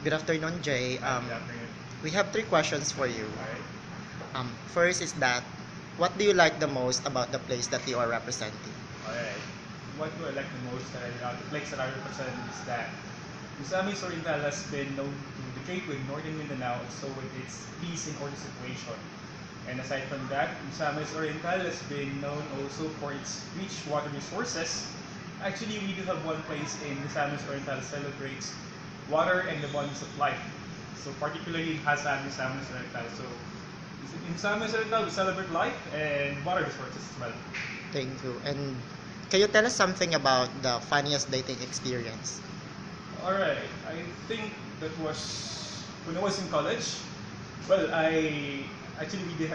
Good afternoon, Jay. Good afternoon. We have three questions for you. Alright. First is that, what do you like the most about the place that you are representing? Alright. What do I like the most the place that I represent is that Misamis Oriental has been known to the gateway in northern Mindanao, so with its peace and order situation. And aside from that, Misamis Oriental has been known also for its rich water resources. Actually, we do have one place in Misamis Oriental that celebrates water and the abundance of life. So particularly in Hasan, Misamis Oriental. So in Misamis Oriental, we celebrate life and water resources as well. Thank you. And can you tell us something about the funniest dating experience? Alright, I think that was when I was in college. Well, I actually we do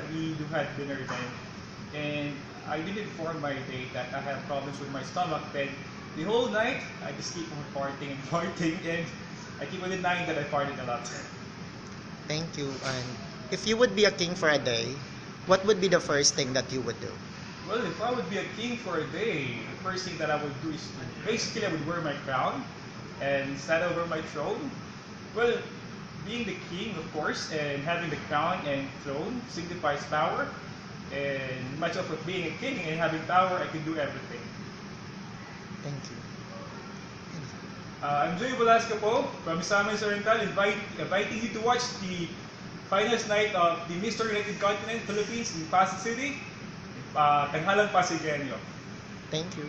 had dinner then, and I did inform my date that I have problems with my stomach. Then the whole night I just keep on farting and farting, and I keep on denying that I farted a lot. Thank you. And if you would be a king for a day, what would be the first thing that you would do? Well, if I would be a king for a day, the first thing that I would do is to basically I would wear my crown and stand over my throne. Well, being the king, of course, and having the crown and throne signifies power. And much of being a king and having power, I can do everything. Thank you. I'm Joey Velasco po from Misamis Oriental, inviting you to watch the finals night of the Mr. United Continent Philippines in Pasig City, Tanghalang Pasigenyo. Thank you.